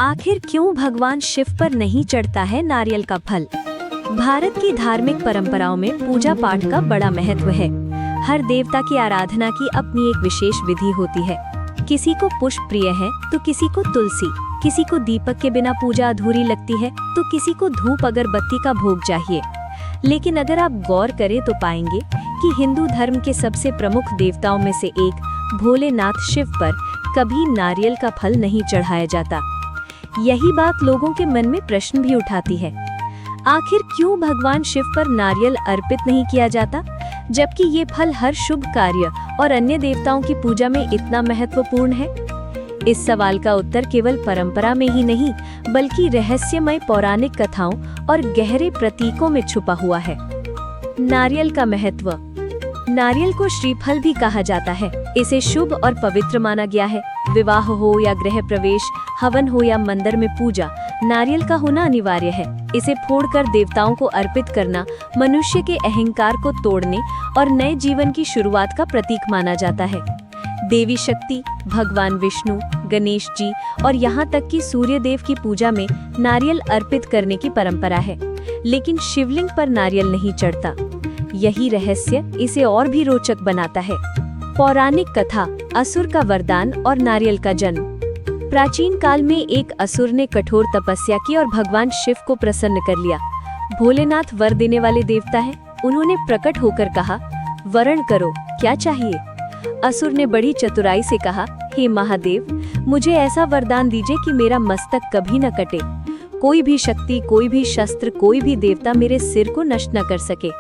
आखिर क्यों भगवान शिव पर नहीं चढ़ता है नारियल का फल? भारत की धार्मिक परंपराओं में पूजा पाठ का बड़ा महत्व है। हर देवता की आराधना की अपनी एक विशेष विधि होती है। किसी को पुष्प प्रिय है तो किसी को तुलसी, किसी को दीपक के बिना पूजा अधूरी लगती है तो किसी को धूप अगरबत्ती का भोग चाहिए। लेकिन अगर आप गौर करें तो पाएंगे कि हिंदू धर्म के सबसे प्रमुख देवताओं में से एक भोलेनाथ शिव पर कभी नारियल का फल नहीं चढ़ाया जाता। यही बात लोगों के मन में प्रश्न भी उठाती है। आखिर क्यों भगवान शिव पर नारियल अर्पित नहीं किया जाता, जबकि ये फल हर शुभ कार्य और अन्य देवताओं की पूजा में इतना महत्वपूर्ण है? इस सवाल का उत्तर केवल परंपरा में ही नहीं, बल्कि रहस्यमय पौराणिक कथाओं और गहरे प्रतीकों में छुपा हुआ है। नारियल का महत्व। नारियल को श्रीफल भी कहा जाता है। इसे शुभ और पवित्र माना गया है। विवाह हो या गृह प्रवेश, हवन हो या मंदिर में पूजा, नारियल का होना अनिवार्य है। इसे फोड़कर देवताओं को अर्पित करना मनुष्य के अहंकार को तोड़ने और नए जीवन की शुरुआत का प्रतीक माना जाता है। देवी शक्ति, भगवान विष्णु, गणेश जी और यहाँ तक कि सूर्य देव की पूजा में नारियल अर्पित करने की परंपरा है, लेकिन शिवलिंग पर नारियल नहीं चढ़ता। यही रहस्य इसे और भी रोचक बनाता है। पौराणिक कथा, असुर का वरदान और नारियल का जन्म। प्राचीन काल में एक असुर ने कठोर तपस्या की और भगवान शिव को प्रसन्न कर लिया। भोलेनाथ वर देने वाले देवता हैं। उन्होंने प्रकट होकर कहा, वरण करो, क्या चाहिए? असुर ने बड़ी चतुराई से कहा, हे महादेव, मुझे ऐसा वरदान दीजिए कि मेरा मस्तक कभी न कटे। कोई भी शक्ति, कोई भी शस्त्र, कोई भी देवता मेरे सिर को नष्ट न कर सके।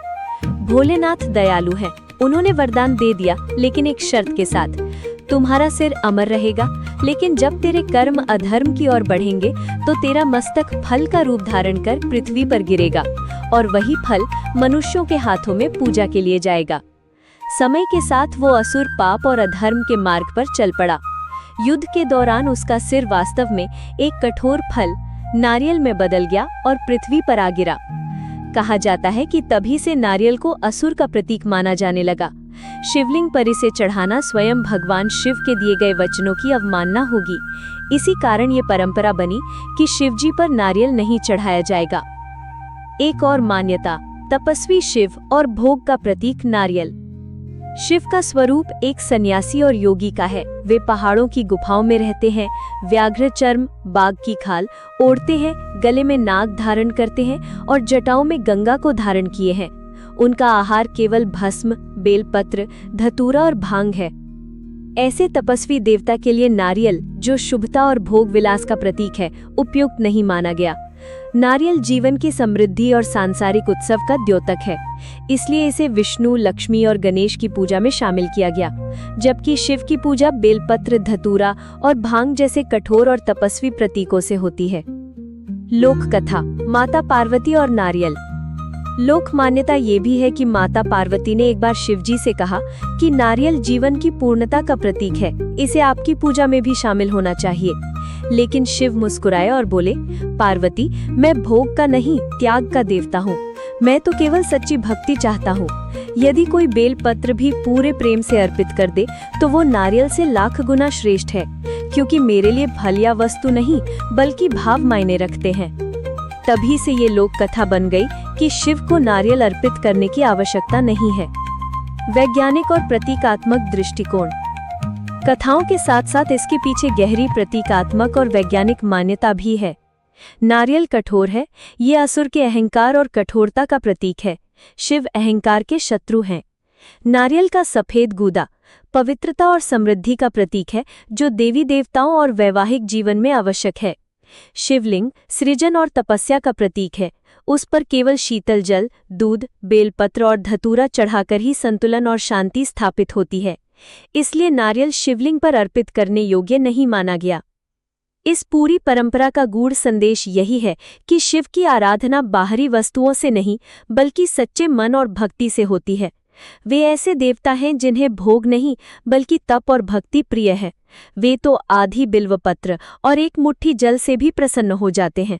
भोलेनाथ दयालु हैं। उन्होंने वरदान दे दिया, लेकिन एक शर्त के साथ, तुम्हारा सिर अमर रहेगा, लेकिन जब तेरे कर्म अधर्म की ओर बढ़ेंगे तो तेरा मस्तक फल का रूप धारण कर पृथ्वी पर गिरेगा और वही फल मनुष्यों के हाथों में पूजा के लिए जाएगा। समय के साथ वो असुर पाप और अधर्म के मार्ग पर चल पड़ा। युद्ध के दौरान उसका सिर वास्तव में एक कठोर फल नारियल में बदल गया और पृथ्वी पर आ गिरा। कहा जाता है कि तभी से नारियल को असुर का प्रतीक माना जाने लगा। शिवलिंग पर इसे चढ़ाना स्वयं भगवान शिव के दिए गए वचनों की अवमानना होगी। इसी कारण ये परंपरा बनी कि शिवजी पर नारियल नहीं चढ़ाया जाएगा। एक और मान्यता, तपस्वी शिव और भोग का प्रतीक नारियल। शिव का स्वरूप एक सन्यासी और योगी का है। वे पहाड़ों की गुफाओं में रहते हैं, व्याघ्र चर्म, बाघ की खाल ओढ़ते हैं, गले में नाग धारण करते हैं और जटाओं में गंगा को धारण किए हैं। उनका आहार केवल भस्म, बेलपत्र, धतूरा और भांग है। ऐसे तपस्वी देवता के लिए नारियल, जो शुभता और भोग विलास का प्रतीक है, उपयुक्त नहीं माना गया। नारियल जीवन की समृद्धि और सांसारिक उत्सव का द्योतक है, इसलिए इसे विष्णु, लक्ष्मी और गणेश की पूजा में शामिल किया गया, जबकि शिव की पूजा बेलपत्र, धतूरा और भांग जैसे कठोर और तपस्वी प्रतीकों से होती है। लोक कथा, माता पार्वती और नारियल। लोक मान्यता ये भी है कि माता पार्वती ने एक बार शिवजी से कहा कि नारियल जीवन की पूर्णता का प्रतीक है, इसे आपकी पूजा में भी शामिल होना चाहिए। लेकिन शिव मुस्कुराए और बोले, पार्वती, मैं भोग का नहीं, त्याग का देवता हूँ। मैं तो केवल सच्ची भक्ति चाहता हूँ। यदि कोई बेलपत्र भी पूरे प्रेम से अर्पित कर दे तो वो नारियल से लाख गुना श्रेष्ठ है, क्योंकि मेरे लिए फल या वस्तु नहीं, बल्कि भाव मायने रखते हैं। तभी से ये लोक कथा बन गई कि शिव को नारियल अर्पित करने की आवश्यकता नहीं है। वैज्ञानिक और प्रतीकात्मक दृष्टिकोण। कथाओं के साथ साथ इसके पीछे गहरी प्रतीकात्मक और वैज्ञानिक मान्यता भी है। नारियल कठोर है, ये असुर के अहंकार और कठोरता का प्रतीक है। शिव अहंकार के शत्रु हैं। नारियल का सफेद गूदा पवित्रता और समृद्धि का प्रतीक है, जो देवी देवताओं और वैवाहिक जीवन में आवश्यक है। शिवलिंग सृजन और तपस्या का प्रतीक है। उस पर केवल शीतल जल, दूध, बेलपत्र और धतूरा चढ़ाकर ही संतुलन और शांति स्थापित होती है। इसलिए नारियल शिवलिंग पर अर्पित करने योग्य नहीं माना गया। इस पूरी परंपरा का गूढ़ संदेश यही है कि शिव की आराधना बाहरी वस्तुओं से नहीं, बल्कि सच्चे मन और भक्ति से होती है। वे ऐसे देवता हैं जिन्हें भोग नहीं, बल्कि तप और भक्ति प्रिय है। वे तो आधी बिल्वपत्र और एक मुट्ठी जल से भी प्रसन्न हो जाते हैं।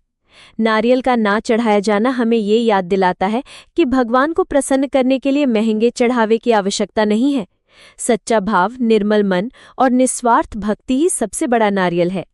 नारियल का ना चढ़ाया जाना हमें ये याद दिलाता है कि भगवान को प्रसन्न करने के लिए महंगे चढ़ावे की आवश्यकता नहीं है। सच्चा भाव, निर्मल मन और निस्वार्थ भक्ति ही सबसे बड़ा नारियल है।